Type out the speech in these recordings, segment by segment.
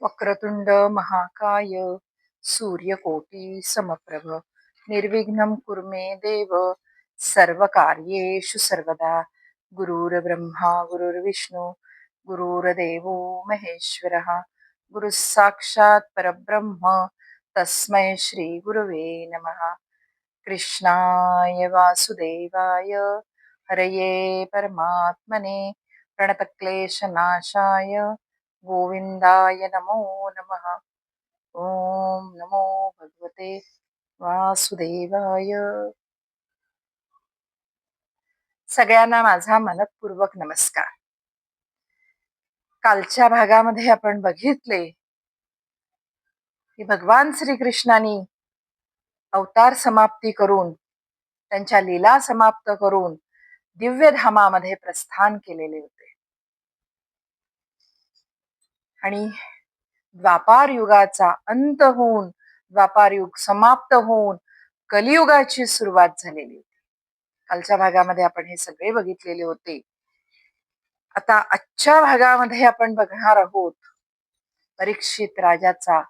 वक्रतुंड महाकाय सूर्यकोटी समप्रभ निर्विघ्नं कुरु मे देव सर्वकार्येषु सर्वदा गुरुर्ब्रह्मा गुरुर्विष्णू गुरुर्देवो महेश्वरः गुरुः साक्षात् परब्रह्म तस्मै श्री गुरुवे नमः. कृष्णाय वासुदेवाय हरये परमात्मने प्रणतक्लेशनाशाय गोविंदाय नमो नमः. ओम नमो भगवते वासुदेवाय. सगळ्यांना माझा मनपूर्वक नमस्कार. कालच्या भागामध्ये आपण बघितले की भगवान श्रीकृष्णाने अवतार समाप्ती करून त्यांच्या लीला समाप्त करून दिव्य धामामध्ये प्रस्थान केलेले होते आणि द्वापार युगाचा अंत होऊन द्वापार युग समाप्त होऊन कलियुगाची सुरुवात झालेली होती. कालच्या भागामध्ये आपण हे सगळे बघितलेले होते. आता आजच्या भागामध्ये आपण बघणार आहोत परीक्षित राजाचा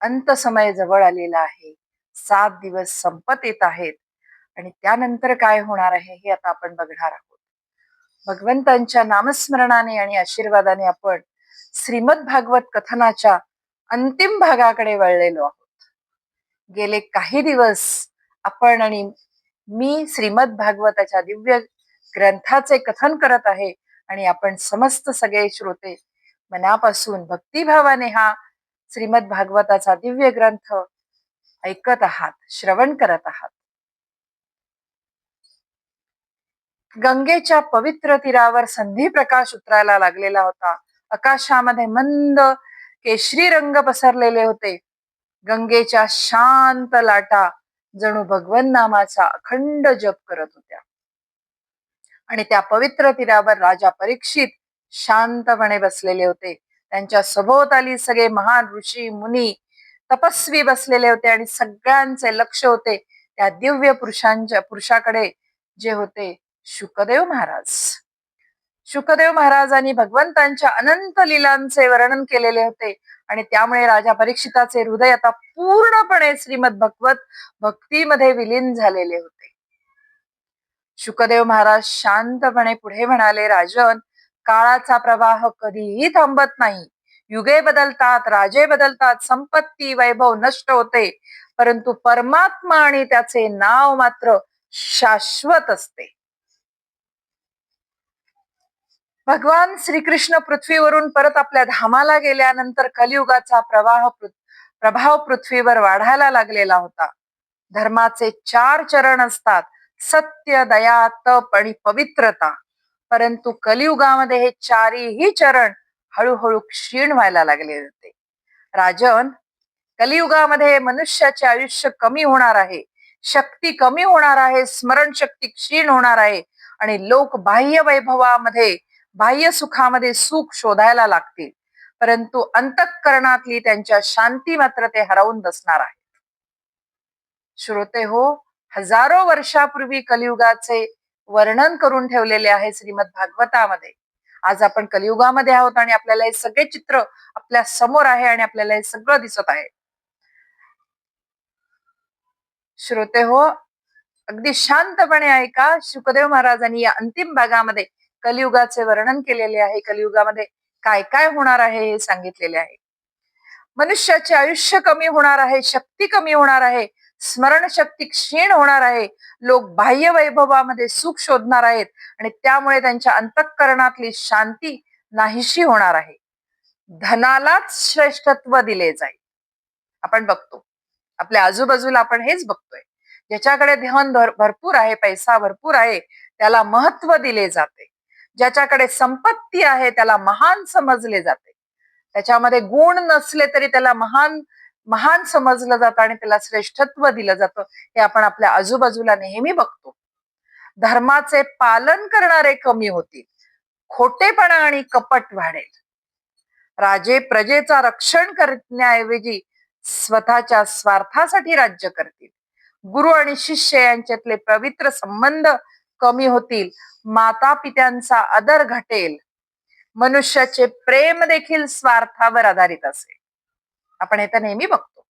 अंत समय जवळ आलेला आहे. 7 दिवस संपत येत आहेत आणि त्यानंतर काय होणार आहे हे आता आपण बघणार आहोत. भगवंतांच्या नामस्मरणाने आणि आशीर्वादाने आपण श्रीमद भागवत कथनाच्या अंतिम भागाकडे वळलेलो आहोत. गेले काही दिवस आपण आणि मी श्रीमद भागवताच्या दिव्य ग्रंथाचे कथन करत आहे आणि आपण समस्त सगळे श्रोते मनापासून भक्तिभावाने हा श्रीमद भागवताचा दिव्य ग्रंथ ऐकत आहात, श्रवण करत आहात. गंगेच्या पवित्र तीरावर संधी प्रकाश उतरायला लागलेला होता. आकाशामध्ये मंद केशरी रंग पसरलेले होते. गंगेच्या शांत लाटा जणू भगवन नामाचा अखंड जप करत होत्या आणि त्या पवित्र तीरावर राजा परीक्षित शांतपणे बसलेले होते. त्यांच्या सभोवताली सगळे महान ऋषी मुनी तपस्वी बसलेले होते आणि सगळ्यांचे लक्ष होते त्या दिव्य पुरुषाकडे जे होते शुकदेव महाराज. शुकदेव महाराजांनी भगवंतांच्या अनंत लीलांचे वर्णन केलेले होते आणि त्यामुळे राजा परीक्षिताचे हृदय आता पूर्णपणे श्रीमद भगवत भक्तीमध्ये विलीन झालेले होते. शुकदेव महाराज शांतपणे पुढे म्हणाले, राजन, काळाचा प्रवाह कधीही थांबत नाही. युगे बदलतात, राजे बदलतात, संपत्ती वैभव नष्ट होते, परंतु परमात्मा आणि त्याचे नाव मात्र शाश्वत असते. भगवान श्रीकृष्ण पृथ्वीवरून परत आपल्या धामाला गेल्यानंतर कलियुगाचा प्रभाव पृथ्वीवर वाढायला लागलेला होता. धर्माचे 4 चरण असतात, सत्य, दया, तप आणि पवित्रता. परंतु कलियुगामध्ये हे 4ही चरण हळूहळू क्षीण व्हायला लागले होते. राजन, कलियुगामध्ये मनुष्याचे आयुष्य कमी होणार आहे, शक्ती कमी होणार आहे, स्मरणशक्ती क्षीण होणार आहे आणि लोक बाह्य वैभवामध्ये बाह्य सुखामध्ये सुख शोधायला लागतील, परंतु अंतःकरणातली त्यांच्या शांती मात्र ते हरवून बसणार आहेत. श्रोते हो, हजारो वर्षापूर्वी कलियुगाचे वर्णन करून ठेवलेले आहे श्रीमद भागवतामध्ये. आज आपण कलियुगामध्ये आहोत आणि आपल्याला हे सगळे चित्र आपल्या समोर आहे आणि आपल्याला हे सगळं दिसत आहे. श्रोते हो, अगदी शांतपणे ऐका. शुकदेव महाराजांनी या अंतिम भागामध्ये कलियुगाचे वर्णन केलेले आहे. कलियुगामध्ये काय काय होणार आहे हे सांगितलेले आहे. मनुष्याचे आयुष्य कमी होणार आहे, शक्ती कमी होणार आहे, स्मरणशक्ती क्षीण होणार आहे, लोक बाह्य वैभवामध्ये सुख शोधणार आहेत आणि त्यामुळे त्यांच्या अंतःकरणातली शांती नाहीशी होणार आहे. धनालाच श्रेष्ठत्व दिले जाईल. आपण बघतो आपल्या आजूबाजूला, आपण हेच बघतोय. ज्याच्याकडे धन भरपूर आहे, पैसा भरपूर आहे, त्याला महत्व दिले जाते. ज्याच्याकडे संपत्ती आहे त्याला महान समजले जाते. त्याच्यामध्ये गुण नसले तरी त्याला महान समजलं जातं आणि त्याला श्रेष्ठत्व दिलं जातं. हे आपण आपल्या आजूबाजूला नेहमी बघतो. धर्माचे पालन करणारे कमी होतील, खोटेपणा आणि कपट वाढेल. राजे प्रजेचा रक्षण करण्याऐवजी स्वतःच्या स्वार्थासाठी राज्य करतील. गुरु आणि शिष्य यांच्यातले पवित्र संबंध कमी होतील. माता पित्यांचा आदर घटेल. मनुष्याचे प्रेम देखील स्वार्थावर आधारित असेल. आपण हे तर नेहमी बघतो.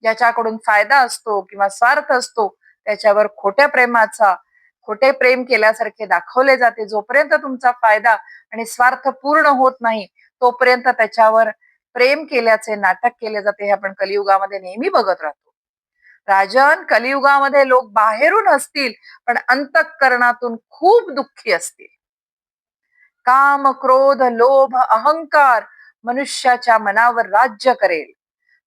ज्याच्याकडून फायदा असतो किंवा स्वार्थ असतो त्याच्यावर खोटे प्रेम केल्यासारखे दाखवले जाते. जोपर्यंत तुमचा फायदा आणि स्वार्थ पूर्ण होत नाही तोपर्यंत त्याच्यावर प्रेम केल्याचे नाटक केले जाते. हे आपण कलियुगामध्ये नेहमी बघत राहतो. राजन, कलियुगामध्ये लोक बाहेरून असतील पण अंतःकरणातून खूप दुःखी असतील. काम, क्रोध, लोभ, अहंकार मनुष्याच्या मनावर राज्य करेल.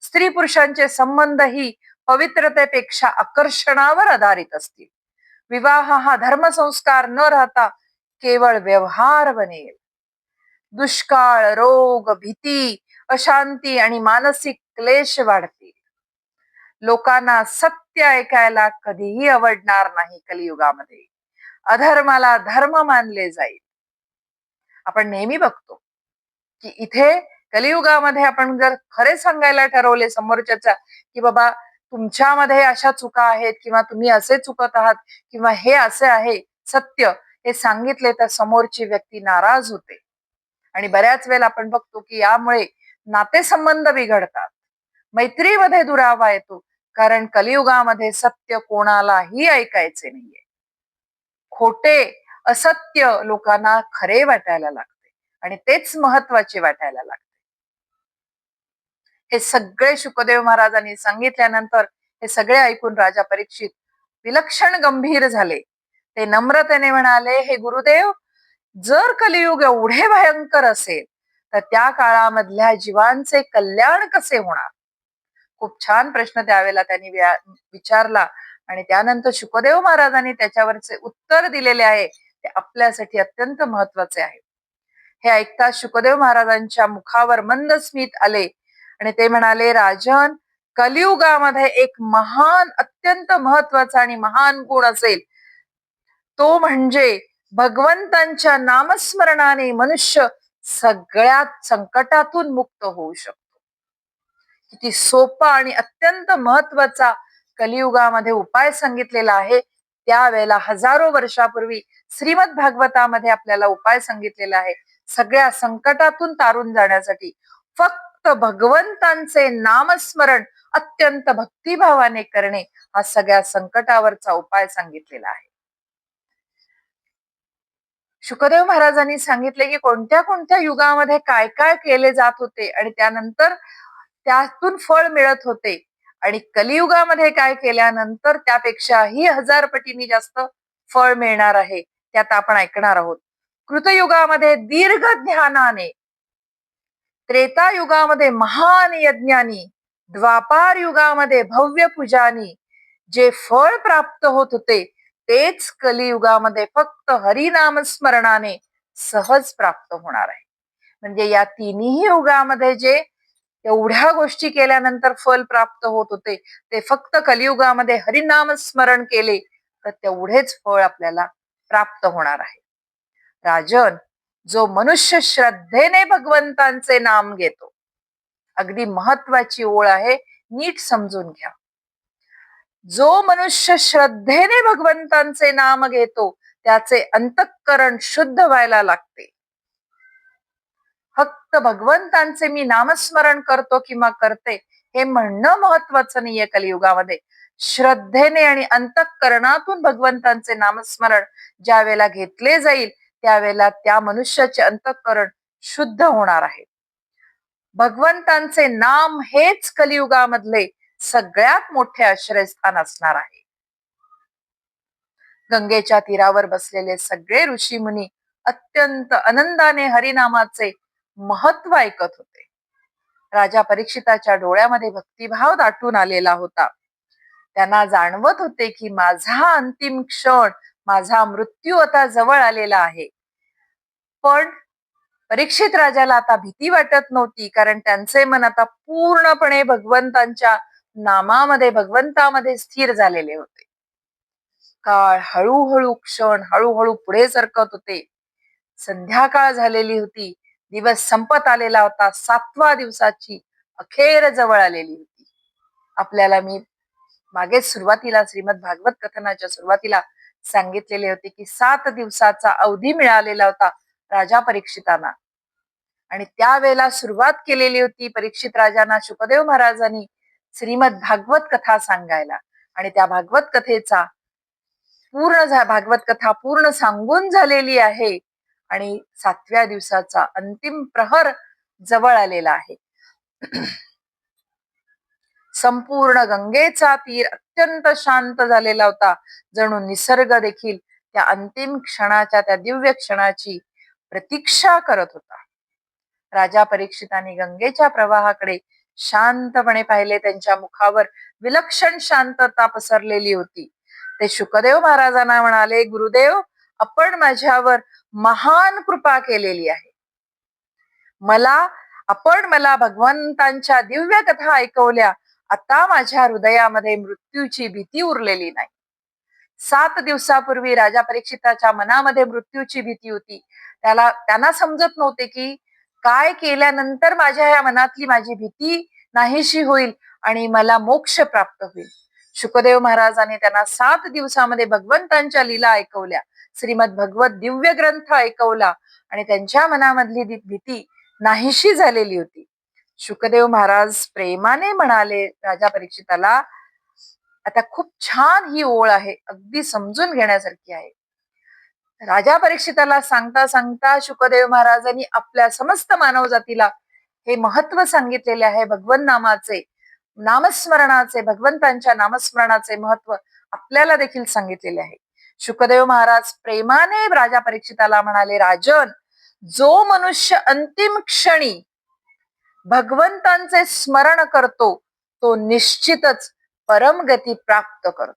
स्त्री पुरुषांचे संबंधही पवित्रतेपेक्षा आकर्षणावर आधारित असतील. विवाह हा धर्मसंस्कार न राहता केवळ व्यवहार बनेल. दुष्काळ, रोग, भीती, अशांती आणि मानसिक क्लेश वाढतील. लोकांना सत्य ऐकायला कधीही आवडणार नाही. कलियुगामध्ये अधर्माला धर्म मानले जाईल. आपण नेहमी बघतो की इथे कलियुगामध्ये आपण जर खरे सांगायला ठरवले समोरच्याचा की बाबा तुमच्यामध्ये अशा चुका आहेत किंवा तुम्ही असे चुकत आहात किंवा हे असे आहे सत्य, हे सांगितले तर समोरची व्यक्ती नाराज होते. आणि बऱ्याच वेळेला आपण बघतो की यामुळे नातेसंबंध बिघडतात, मैत्रीमध्ये दुरावा येतो. कारण कलियुगामध्ये सत्य कोणालाही ऐकायचे नाहीये. खोटे, असत्य लोकांना खरे वाटायला लागते आणि तेच महत्वाचे वाटायला लागते. हे सगळे शुकदेव महाराजांनी सांगितल्यानंतर हे सगळे ऐकून राजा परीक्षित विलक्षण गंभीर झाले. ते नम्रतेने म्हणाले, हे गुरुदेव, जर कलियुग एवढे भयंकर असेल तर त्या काळामधल्या जीवांचे कल्याण कसे होणार? खूप छान प्रश्न त्यावेळेला त्यांनी विचारला आणि त्यानंतर शुकदेव महाराजांनी त्याच्यावरचे उत्तर दिलेले आहे ते आपल्यासाठी अत्यंत महत्वाचे आहे. हे ऐकता शुकदेव महाराजांच्या मुखावर मंद स्मित आले आणि ते म्हणाले, राजन, कलियुगामध्ये एक महान, अत्यंत महत्वाचा आणि महान गुण असेल तो म्हणजे भगवंतांच्या नामस्मरणाने मनुष्य सगळ्यात संकटातून मुक्त होऊ शकतो. किती सोपा आणि अत्यंत महत्वाचा कलियुगामध्ये उपाय सांगितलेला आहे. त्यावेळेला हजारो वर्षापूर्वी श्रीमद भागवतामध्ये आपल्याला उपाय सांगितलेला आहे. सगळ्या संकटातून तारून जाण्यासाठी फक्त भगवंतांचे नामस्मरण अत्यंत भक्तिभावाने करणे हा सगळ्या संकटावरचा उपाय सांगितलेला आहे. शुकदेव महाराजांनी सांगितले की कोणत्या कोणत्या युगामध्ये काय काय केले जात होते आणि त्यानंतर त्यातून फळ मिळत होते आणि कलियुगामध्ये काय केल्यानंतर त्यापेक्षाही 1000 पटींनी जास्त फळ मिळणार आहे. त्यात आपण ऐकणार आहोत. कृतयुगामध्ये दीर्घ ध्यानाने, त्रेतायुगामध्ये महान यज्ञानी, द्वापार युगामध्ये भव्य पूजानी जे फळ प्राप्त होत होते तेच कलियुगामध्ये फक्त हरिनाम स्मरणाने सहज प्राप्त होणार आहे. म्हणजे या तिन्ही युगामध्ये जे एवढ्या गोष्टी केल्यानंतर फल प्राप्त होत होते ते फक्त कलियुगामध्ये हरिनाम स्मरण केले तर तेवढेच फळ आपल्याला प्राप्त होणार आहे. राजन, जो मनुष्य श्रद्धेने भगवंतांचे नाम घेतो, अगदी महत्वाची ओळ आहे, नीट समजून घ्या. जो मनुष्य श्रद्धेने भगवंतांचे नाम घेतो त्याचे अंतःकरण शुद्ध व्हायला लागते. फक्त भगवंतांचे मी नामस्मरण करतो किंवा करते हे म्हणणं महत्वाचं नाहीये. कलियुगामध्ये श्रद्धेने आणि अंतःकरणातून भगवंतांचे नामस्मरण ज्या वेळेला घेतले जाईल त्यावेळेला त्या मनुष्याचे अंतःकरण शुद्ध होणार आहे. भगवंतांचे नाम हेच कलियुगामधले सगळ्यात मोठे आश्रयस्थान असणार आहे. गंगेच्या तीरावर बसलेले सगळे ऋषी मुनी अत्यंत आनंदाने हरिनामाचे महत्व ऐकत होते. राजा परीक्षिताच्या डोळ्यामध्ये भक्तिभाव दाटून आलेला होता. त्यांना जाणवत होते की माझा अंतिम क्षण, माझा मृत्यू आता जवळ आलेला आहे. पण परीक्षित राजाला आता भीती वाटत नव्हती, कारण त्यांचे मन आता पूर्णपणे भगवंतांच्या नामामध्ये, भगवंतामध्ये स्थिर झालेले होते. काळ हळूहळू, क्षण हळूहळू पुढे सरकत होते. संध्याकाळ झालेली होती. दिवस संपत आलेला होता. 7व्या दिवसाची अखेर जवळ आलेली होती. आपल्याला मी मागे सुरुवातीला श्रीमद भागवत कथनाच्या सुरुवातीला सांगितलेले होते की 7 दिवसाचा अवधी मिळालेला होता राजा परीक्षितांना. आणि त्यावेळेला सुरुवात केलेली होती परीक्षित राजांना शुकदेव महाराजांनी श्रीमद भागवत कथा सांगायला. आणि त्या भागवत कथेचा भागवत कथा पूर्ण सांगून झालेली आहे आणि 7व्या दिवसाचा अंतिम प्रहर जवळ आलेला आहे. संपूर्ण गंगेचा तीर अत्यंत शांत झालेला होता. जणू निसर्ग देखील त्या अंतिम क्षणाच्या, त्या दिव्य क्षणाची प्रतीक्षा करत होता. राजा परीक्षितांनी गंगेच्या प्रवाहाकडे शांतपणे पाहिले. त्यांच्या मुखावर विलक्षण शांतता पसरलेली होती. ते शुकदेव महाराजांना म्हणाले, गुरुदेव, आपण माझ्यावर महान कृपा केलेली आहे. आपण मला भगवंतांच्या दिव्य कथा ऐकवल्या. आता माझ्या हृदयामध्ये मृत्यूची भीती उरलेली नाही. 7 दिवसापूर्वी राजा परीक्षिताच्या मनामध्ये मृत्यूची भीती होती. त्यांना समजत नव्हते की काय केल्यानंतर माझ्या या मनातली माझी भीती नाहीशी होईल आणि मला मोक्ष प्राप्त होईल. शुकदेव महाराजांनी त्यांना 7 दिवसामध्ये भगवंतांच्या लीला ऐकवल्या. श्रीमद भगवत दिव्य ग्रंथ ऐकवला आणि त्यांच्या मनामधली भीती नाहीशी झालेली होती. शुकदेव महाराज प्रेमाने म्हणाले राजा परीक्षिताला, आता खूप छान ही ओळ आहे, अगदी समजून घेण्यासारखी आहे. राजा परीक्षिताला सांगता सांगता शुकदेव महाराजांनी आपल्या समस्त मानव जातीला हे महत्व सांगितलेले आहे. भगवन नामाचे, नामस्मरणाचे, भगवंतांच्या नामस्मरणाचे महत्व आपल्याला देखील सांगितलेले आहे. शुकदेव महाराज प्रेमाने राजा परीक्षिताला म्हणाले, राजन, जो मनुष्य अंतिम क्षणी भगवंतांचे स्मरण करतो तो निश्चितच परमगती प्राप्त करतो.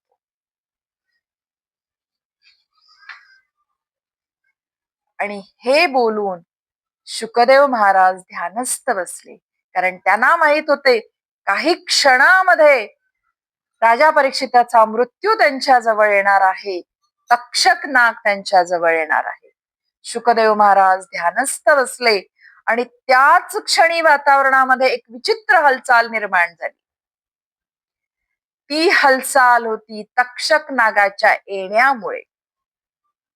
आणि हे बोलून शुकदेव महाराज ध्यानस्थ बसले. कारण त्यांना माहित होते काही क्षणामध्ये राजा परीक्षिताचा मृत्यू त्यांच्या जवळ येणार आहे. तक्षक नाग त्यांच्या जवळ येणार आहे. शुकदेव महाराज ध्यानस्थ बसले आणि त्याच क्षणी वातावरणामध्ये एक विचित्र हालचाल निर्माण झाली. ती हालचाल होती तक्षक नागाच्या येण्यामुळे.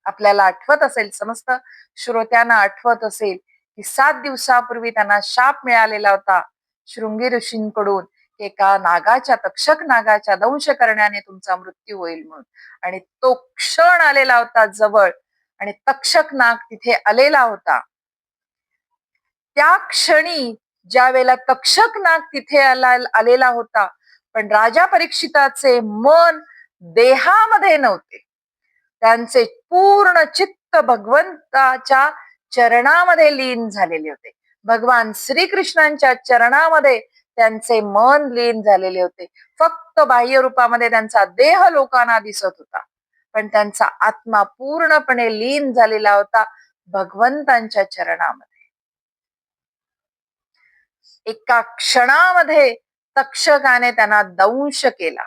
आपल्याला आठवत असेल, समस्त श्रोत्यांना आठवत असेल की 7 दिवसापूर्वी त्यांना शाप मिळालेला होता शृंगी ऋषींकडून, एका नागाच्या, तक्षक नागाच्या दंश करण्याने तुमचा मृत्यू होईल म्हणून. आणि तो क्षण आलेला होता जवळ आणि तक्षक नाग तिथे आलेला होता. त्या क्षणी ज्या वेळेला तक्षक नाग तिथे आलेला होता, पण राजा परीक्षिताचे मन देहामध्ये नव्हते. त्यांचे पूर्ण चित्त भगवंताच्या चरणामध्ये लीन झालेले होते. भगवान श्रीकृष्णांच्या चरणामध्ये त्यांचे मन लीन झालेले होते. फक्त बाह्य रूपामध्ये त्यांचा देह लोकांना दिसत होता, पण त्यांचा आत्मा पूर्णपणे लीन झालेला होता भगवंतांच्या चरणामध्ये. एका क्षणामध्ये तक्षकाने त्यांना दंश केला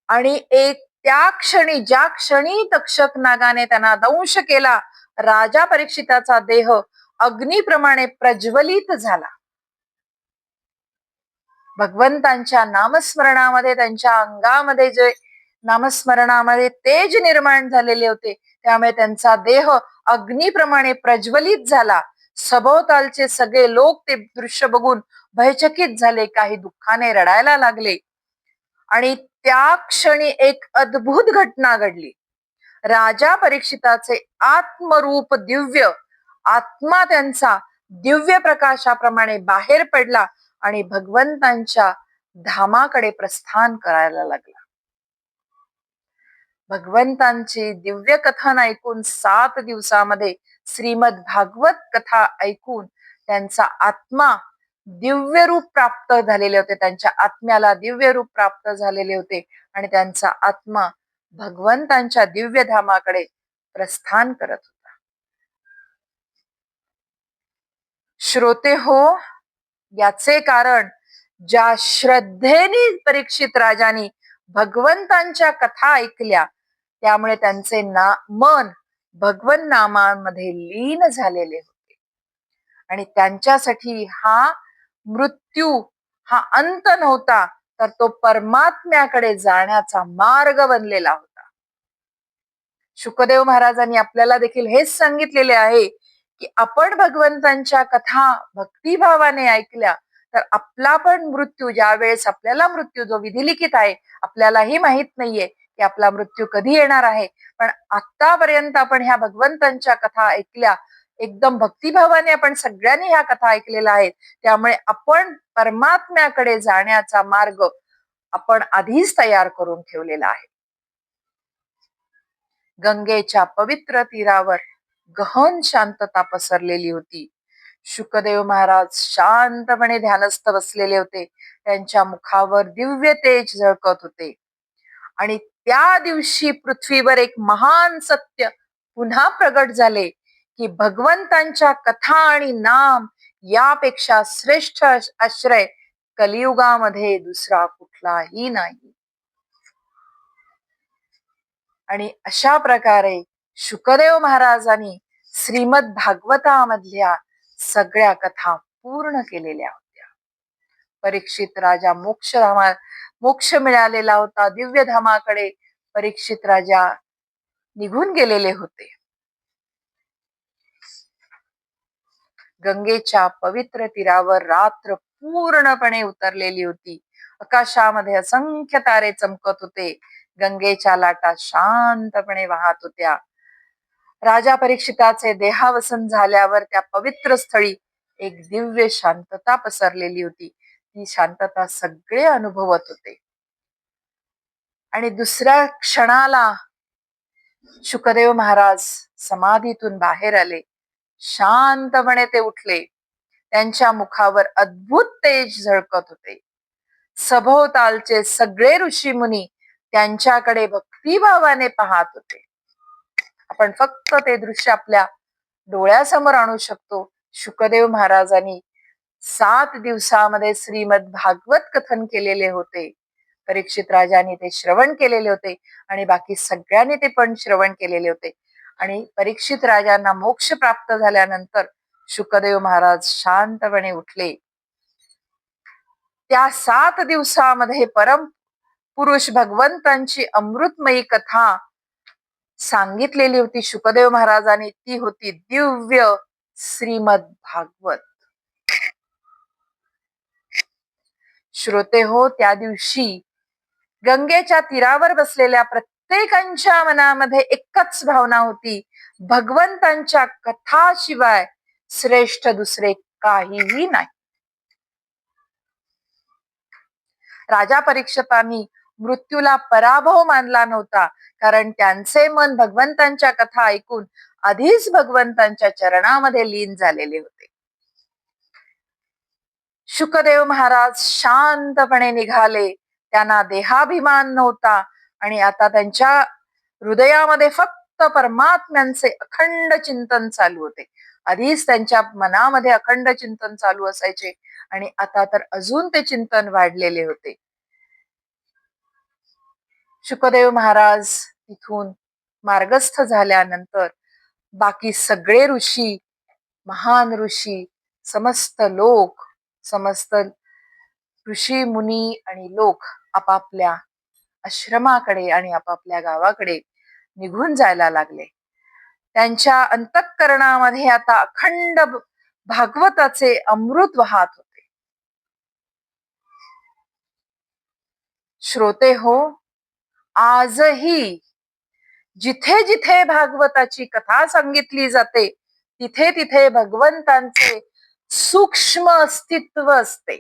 आणि त्या क्षणी, ज्या क्षणी तक्षक नागाने त्यांना दंश केला, राजा परीक्षिताचा देह अग्नीप्रमाणे प्रज्वलित झाला. भगवंतांच्या नामस्मरणामध्ये त्यांच्या अंगामध्ये जे नामस्मरणामध्ये तेज निर्माण झालेले होते, त्यामुळे त्यांचा देह अग्नीप्रमाणे प्रज्वलित झाला. सभोवतालचे सगळे लोक ते दृश्य बघून भयचकित झाले, काही दुःखाने रडायला लागले. आणि त्या क्षणी एक अद्भुत घटना घडली. राजा परीक्षिताचे आत्मरूप दिव्य, आत्मा त्यांचा दिव्य प्रकाशाप्रमाणे बाहेर पडला आणि भगवंतांच्या धामाकडे प्रस्थान करायला लागला. भगवंतांची दिव्य कथन ऐकून 7 दिवसामध्ये श्रीमद भागवत कथा ऐकून त्यांचा आत्मा दिव्य रूप प्राप्त झालेले होते. त्यांच्या आत्म्याला दिव्य रूप प्राप्त झालेले होते आणि त्यांचा आत्मा भगवंतांच्या दिव्य धामाकडे प्रस्थान करत होता. श्रोते हो, याचे कारण ज्या श्रद्धेने परीक्षित राजांनी भगवंतांच्या कथा ऐकल्या, त्यामुळे त्यांचे मन भगवन नामामध्ये लीन झालेले होते आणि त्यांच्यासाठी हा मृत्यू हा अंत नव्हता, तर तो परमात्म्याकडे जाण्याचा मार्ग बनलेला होता. शुकदेव महाराजांनी आपल्याला देखील हेच सांगितलेले आहे की आपण भगवंतांच्या कथा भक्तिभावाने ऐकल्या तर आपला पण मृत्यू, ज्या वेळेस आपल्याला मृत्यू जो विधिलिखित आहे, आपल्यालाही माहित नाहीये की आपला मृत्यू कधी येणार आहे, पण आतापर्यंत आपण ह्या भगवंतांच्या कथा ऐकल्या, एकदम भक्तिभावाने आपण सगळ्यांनी ह्या कथा ऐकलेल्या आहेत, त्यामुळे आपण परमात्म्याकडे जाण्याचा मार्ग आपण आधीच तयार करून ठेवलेला आहे. गंगेच्या पवित्र तीरावर गहन शांतता पसरलेली होती. शुकदेव महाराज शांतपणे ध्यानस्थ बसलेले होते. त्यांच्या मुखावर दिव्य तेज झळकत होते आणि त्या दिवशी पृथ्वीवर एक महान सत्य पुन्हा प्रगट झाले की भगवंतांच्या कथा आणि नाम यापेक्षा श्रेष्ठ आश्रय कलियुगामध्ये दुसरा कुठलाही नाही. आणि अशा प्रकारे शुकदेव महाराजांनी श्रीमद भागवतामधल्या सगळ्या कथा पूर्ण केलेल्या होत्या. परीक्षित राजा मोक्ष मिळालेला होता. दिव्य धामाकडे परीक्षित राजा निघून गेलेले होते. गंगेच्या पवित्र तीरावर रात्र पूर्णपणे उतरलेली होती. आकाशामध्ये असंख्य तारे चमकत होते. गंगेच्या लाटा शांतपणे वाहत होत्या. राजा परीक्षिताचे देहावसन झाल्यावर त्या पवित्र स्थळी एक दिव्य शांतता पसरलेली होती. ती शांतता सगळे अनुभवत होते. आणि दुसऱ्या क्षणाला शुकदेव महाराज समाधीतून बाहेर आले. शांतपणे ते उठले. त्यांच्या मुखावर अद्भुत तेज झळकत होते. सभोवतालचे सगळे ऋषी मुनी त्यांच्याकडे भक्तिभावाने पाहत होते. आपण फक्त ते दृश्य आपल्या डोळ्यासमोर आणू शकतो. शुकदेव महाराजांनी 7 दिवसामध्ये श्रीमद भागवत कथन केलेले होते. परीक्षित राजांनी ते श्रवण केलेले होते आणि बाकी सगळ्यांनी ते पण श्रवण केलेले होते. आणि परीक्षित राजांना मोक्ष प्राप्त झाल्यानंतर शुकदेव महाराज शांतपणे उठले. त्या 7 दिवसामध्ये परम पुरुष भगवंतांची अमृतमयी कथा सांगितलेली होती शुकदेव महाराजांनी. ती होती दिव्य श्रीमद भागवत. श्रोते हो, त्या दिवशी गंगेच्या तीरावर बसलेल्या प्रत्येकांच्या मनामध्ये एकच भावना होती, भगवंतांच्या कथाशिवाय श्रेष्ठ दुसरे काहीही नाही. राजा परीक्षितांनी मृत्यूला पराभव मानला नव्हता, कारण त्यांचे मन भगवंतांच्या कथा ऐकून आधीच भगवंतांच्या चरणामध्ये लीन झालेले होते. शुकदेव महाराज शांतपणे निघाले. त्यांना देहाभिमान नव्हता आणि आता त्यांच्या हृदयामध्ये फक्त परमात्म्यांचे अखंड चिंतन चालू होते. आधीच त्यांच्या मनामध्ये अखंड चिंतन चालू असायचे आणि आता तर अजून ते चिंतन वाढलेले होते. शुकदेव महाराज तिथून मार्गस्थ झाल्यानंतर बाकी सगळे ऋषी, महान ऋषी, समस्त लोक, समस्त ऋषी मुनी आणि लोक आपापल्या आश्रमाकडे आणि आपापल्या गावाकडे निघून जायला लागले. त्यांच्या अंतःकरणामध्ये आता अखंड भागवताचे अमृत वाहत होते. श्रोते हो, आजही जिथे जिथे भागवताची कथा सांगितली जाते तिथे तिथे भगवंतांचे सूक्ष्म अस्तित्व असते.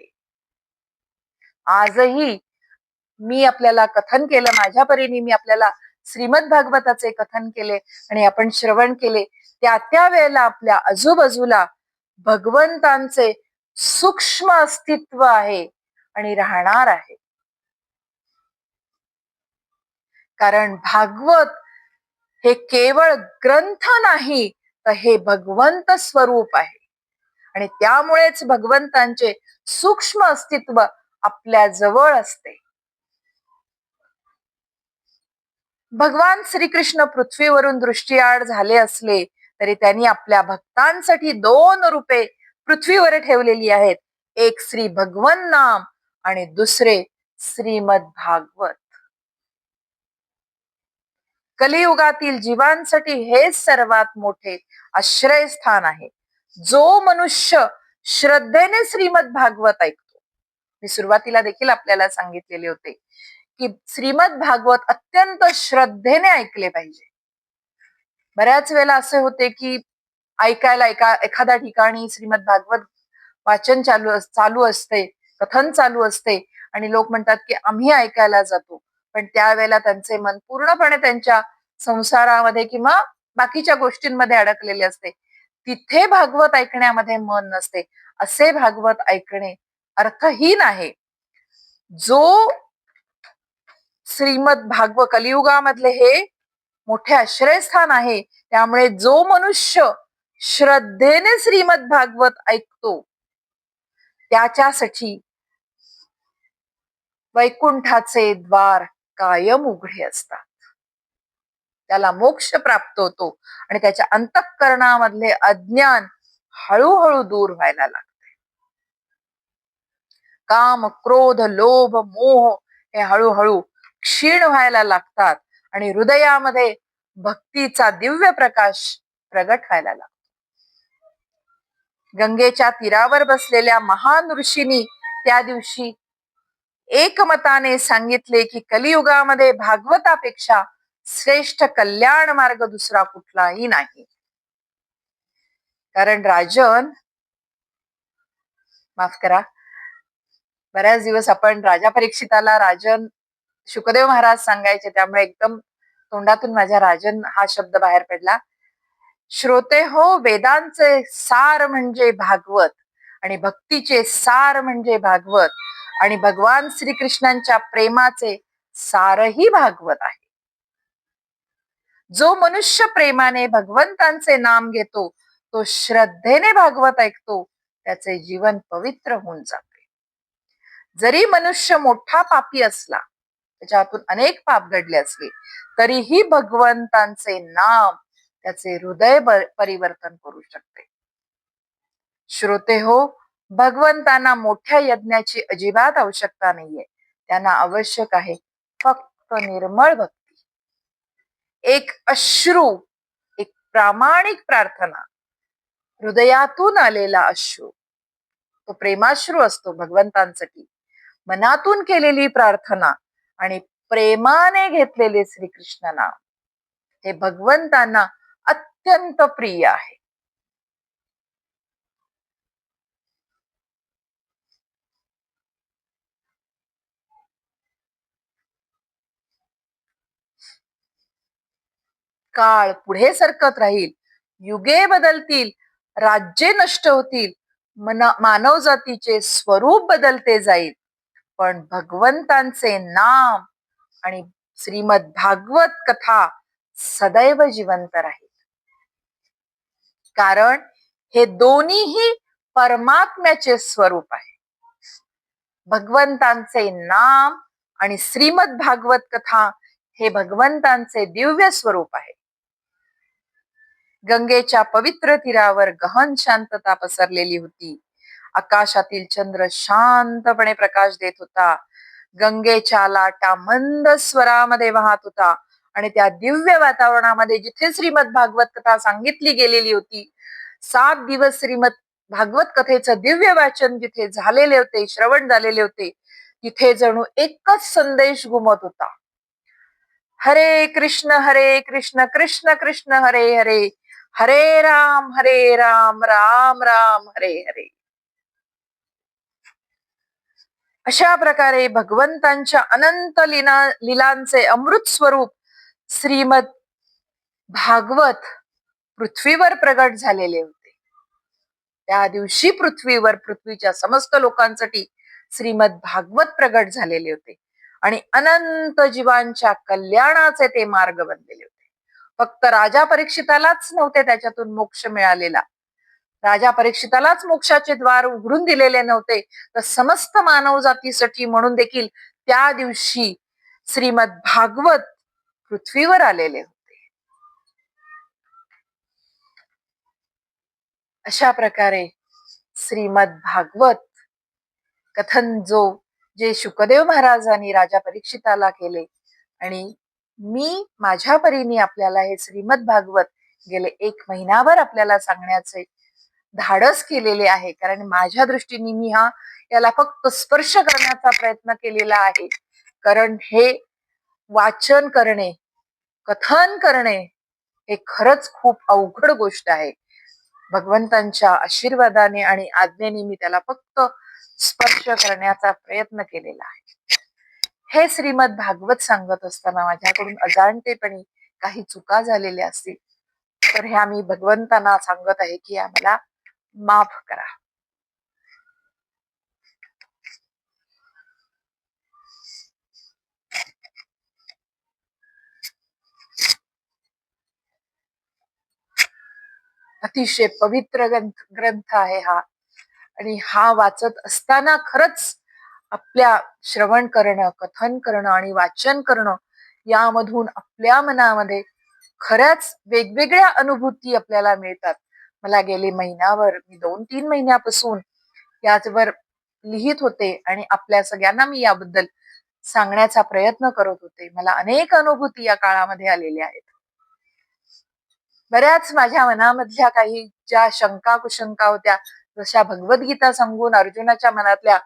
आजही मी आपल्याला कथन केलं, माझ्या परीने मी आपल्याला श्रीमद भागवताचे कथन केले आणि आपण श्रवण केले. त्या वेळेला आपल्या आजूबाजूला भगवंतांचे सूक्ष्म अस्तित्व आहे आणि राहणार आहे. कारण भागवत हे केवळ ग्रंथ नाही, तर हे भगवंत स्वरूप आहे आणि त्यामुळेच भगवंतांचे सूक्ष्म अस्तित्व आपल्या जवळ असते. भगवान श्रीकृष्ण पृथ्वीवरून दृष्टिआड झाले असले तरी त्यांनी आपल्या भक्तांसाठी 2 रूपे पृथ्वीवर ठेवलेली आहेत. एक श्री भगवन नाम आणि दुसरे श्रीमद भागवत. कलियुगातील जीवांसाठी हेच सर्वात मोठे आश्रयस्थान आहे. जो मनुष्य श्रद्धेने श्रीमद भागवत ऐकतो, मी सुरुवातीला देखील आपल्याला सांगितलेले होते की श्रीमद भागवत अत्यंत श्रद्धेने ऐकले पाहिजे. बऱ्याच वेळेला असे होते की ऐकायला एखाद्या ठिकाणी श्रीमद भागवत वाचन चालू असते, कथन चालू असते आणि लोक म्हणतात की आम्ही ऐकायला जातो, पण त्यावेळेला त्यांचे मन पूर्णपणे त्यांच्या संसारामध्ये किंवा बाकीच्या गोष्टींमध्ये अडकलेले असते. तिथे भागवत ऐकण्यामध्ये मन नसते. असे भागवत ऐकणे अर्थहीन आहे. जो श्रीमद भागवत कलियुगामधले हे मोठे आश्रयस्थान आहे. त्यामुळे जो मनुष्य श्रद्धेने श्रीमद भागवत ऐकतो त्याच्यासाठी वैकुंठाचे द्वार कायम उघडे असतात. त्याला मोक्ष प्राप्त होतो आणि त्याच्या अंतःकरणामधले अज्ञान हळूहळू दूर व्हायला लागते. काम, क्रोध, लोभ, मोह हे हळूहळू क्षीण व्हायला लागतात आणि हृदयामध्ये भक्तीचा दिव्य प्रकाश प्रगट व्हायला लागतो. गंगेच्या तीरावर बसलेल्या महान ऋषींनी त्या दिवशी एकमताने सांगितले की कलियुगामध्ये भागवतापेक्षा श्रेष्ठ कल्याण मार्ग दुसरा कुठलाही नाही. कारण माफ करा, बऱ्याच दिवस आपण राजा परीक्षिताला राजन शुकदेव महाराज सांगायचे, त्यामुळे एकदम तोंडातून माझ्या राजन हा शब्द बाहेर पडला. श्रोते हो, वेदांचे सार म्हणजे भागवत आणि भक्तीचे सार म्हणजे भागवत आणि भगवान श्रीकृष्णांच्या प्रेमाचे सारही भागवत आहे. जो मनुष्य प्रेमाने भगवंतांचे नाम घेतो, तो श्रद्धेने भागवत ऐकतो, त्याचे जीवन पवित्र होऊन जाते. जरी मनुष्य मोठा पापी असला, त्याच्या हातून अनेक पाप घडले असले, तरीही भगवंतांचे नाम त्याचे हृदय परिवर्तन करू शकते. श्रोते हो, भगवंतांना मोठ्या यज्ञाची अजिबात आवश्यकता नाहीये. त्यांना आवश्यक आहे फक्त निर्मळ भक्ती, एक अश्रू, एक प्रामाणिक प्रार्थना, हृदयातून आलेला अश्रू, तो प्रेमाश्रू असतो भगवंतांसाठी. मनातून केलेली प्रार्थना आणि प्रेमाने घेतलेले श्रीकृष्ण नाम हे भगवंतांना अत्यंत प्रिय आहे. काळ पुढे सरकत राहील, युगे बदलतील, राज्ये नष्ट होतील, मानव जातीचे स्वरूप बदलते जाईल, पण भगवंतांचे नाम आणि श्रीमद भागवत कथा सदैव जिवंत राहील. कारण हे दोन्हीही परमात्म्याचे स्वरूप आहे. भगवंतांचे नाम आणि श्रीमद भागवत कथा हे भगवंतांचे दिव्य स्वरूप आहे. गंगेच्या पवित्र तीरावर गहन शांतता पसरलेली होती. आकाशातील चंद्र शांतपणे प्रकाश देत होता. गंगेच्या लाटा मंद स्वरामध्ये वाहत होता आणि त्या दिव्य वातावरणामध्ये जिथे श्रीमद भागवत कथा सांगितली गेलेली होती, 7 दिवस श्रीमद भागवत कथेचं दिव्य वाचन जिथे झालेले होते, श्रवण झालेले होते, तिथे जणू एकच संदेश घुमत होता. हरे कृष्ण कृष्ण कृष्ण हरे हरे, हरे राम राम राम हरे हरे. अशा प्रकारे भगवंतांच्या अनंत लीलांचे अमृत स्वरूप श्रीमद भागवत पृथ्वीवर प्रगट झालेले होते. त्या दिवशी पृथ्वीच्या समस्त लोकांसाठी श्रीमद भागवत प्रगट झालेले होते आणि अनंत जीवांच्या कल्याणाचे ते मार्ग बनलेले होते. फक्त राजा परीक्षितालाच नव्हते त्याच्यातून मोक्ष मिळालेला, राजा परीक्षितालाच मोक्षाचे द्वार उघडून दिलेले नव्हते, तर समस्त मानव जातीसाठी म्हणून देखील त्या दिवशी श्रीमद भागवत पृथ्वीवर आलेले होते. अशा प्रकारे श्रीमद भागवत कथन जे शुकदेव महाराजांनी राजा परीक्षिताला केले आणि मी माझ्या परीने आपल्याला हे श्रीमद भागवत गेले 1 महिनाभर आपल्याला सांगण्याचे धाडस केलेले आहे, कारण माझ्या दृष्टीने मी याला फक्त स्पर्श करण्याचा प्रयत्न केलेला आहे. कारण हे वाचन करणे, कथन करणे हे खरंच खूप अवघड गोष्ट आहे. भगवंतांच्या आशीर्वादाने आणि आज्ञेने मी त्याला फक्त स्पर्श करण्याचा प्रयत्न केलेला आहे. हे श्रीमद भागवत सांगत असताना माझ्याकडून अजाणतेपणी काही चुका झालेल्या असतील तर ह्या मी भगवंतांना सांगत आहे की आम्हाला माफ करा. अतिशय पवित्र ग्रंथ आहे हा, आणि हा वाचत असताना खरंच आपल्या श्रवण करणं, कथन करणं आणि वाचन करणं यामधून आपल्या मनामध्ये खऱ्याच वेगवेगळ्या अनुभूती आपल्याला मिळतात. मला गेले महिनाभर, मी 2-3 महिन्यापासून याचवर लिहित होते आणि आपल्या सगळ्यांना मी याबद्दल सांगण्याचा प्रयत्न करत होते. मला अनेक अनुभूती या काळामध्ये आलेल्या आहेत. बऱ्याच माझ्या मनामधल्या काही ज्या शंका कुशंका होत्या, जशा भगवद्गीता सांगून अर्जुनाच्या मनातल्या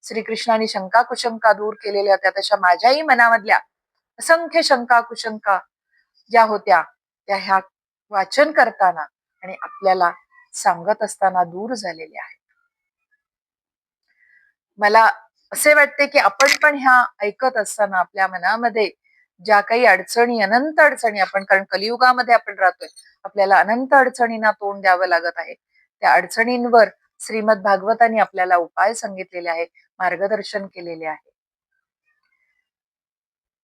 श्रीकृष्णाने शंका कुशंका दूर केलेल्या होत्या, तशा माझ्याही मनामधल्या असंख्य शंका कुशंका ज्या होत्या त्या ह्या वाचन करताना आणि आपल्याला सांगत असताना दूर झालेल्या आहेत. मला असे वाटते की आपण पण ह्या ऐकत असताना आपल्या मनामध्ये ज्या काही अडचणी, अनंत अडचणी, आपण कारण कलियुगामध्ये आपण राहतोय, आपल्याला अनंत अडचणींना तोंड द्यावं लागत आहे. त्या अडचणींवर श्रीमद भागवतांनी आपल्याला उपाय सांगितलेले आहे, मार्गदर्शन केलेले आहे.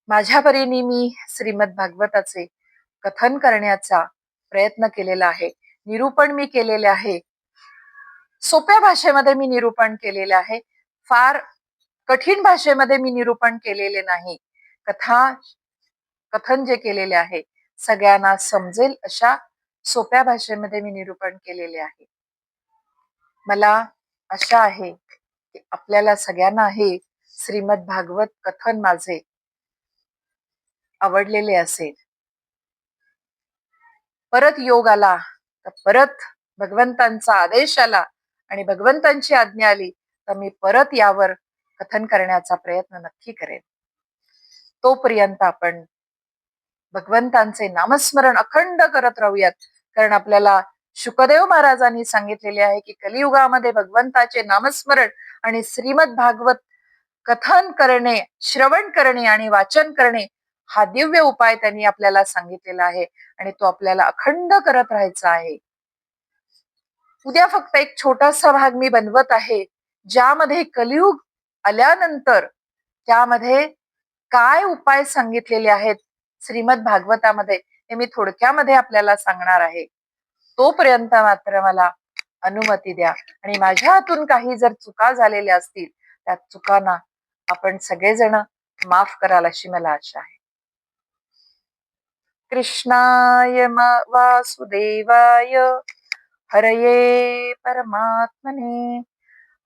माझ्या परीने मी श्रीमद भागवताचे कथन करण्याचा प्रयत्न केलेला आहे, निरूपण मी केलेले आहे. सोप्या भाषेमध्ये मी निरूपण केलेले आहे, फार कठीण भाषेमध्ये मी निरूपण केलेले नाही. कथन जे केलेले आहे सगळ्यांना समजेल अशा सोप्या भाषेमध्ये मी निरूपण केलेले आहे. मला आशा आहे की आपल्याला सगळ्यांना हे श्रीमद भागवत कथन माझे आवडलेले असेल. परत योग आला तर परत भगवंतांचा आदेश आला आणि भगवंतांची आज्ञा आली तर मी परत यावर कथन करण्याचा प्रयत्न नक्की करेन. तोपर्यंत आपण भगवंतांचे नामस्मरण अखंड करत राहूयात, कारण आपल्याला शुकदेव महाराजांनी सांगितलेले आहे की कलियुगामध्ये भगवंताचे नामस्मरण आणि श्रीमद भागवत कथन करणे, श्रवण करणे आणि वाचन करणे हा दिव्य उपाय त्यांनी आपल्याला सांगितलेला आहे आणि तो आपल्याला अखंड करत राहायचा आहे. उद्या फक्त एक छोटासा भाग मी बनवत आहे, ज्यामध्ये कलियुग आल्यानंतर त्यामध्ये काय उपाय सांगितलेले आहेत श्रीमद भागवतामध्ये हे मी थोडक्यामध्ये आपल्याला सांगणार आहे. तोपर्यंत मात्र मला अनुमती द्या, आणि माझ्या हातून काही जर चुका झालेल्या असतील त्या चुकांना आपण सगळेजण माफ कराल अशी मला आशा आहे. कृष्णाय वासुदेवाय हरये परमात्मने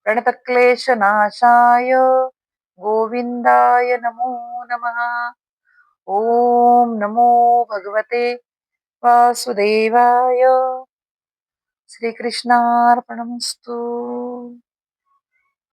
प्रणतक्लेशनाशाय गोविंदाय नमो नमः. ओम नमो भगवते वासुदेवाय. श्रीकृष्णार्पणमस्तु.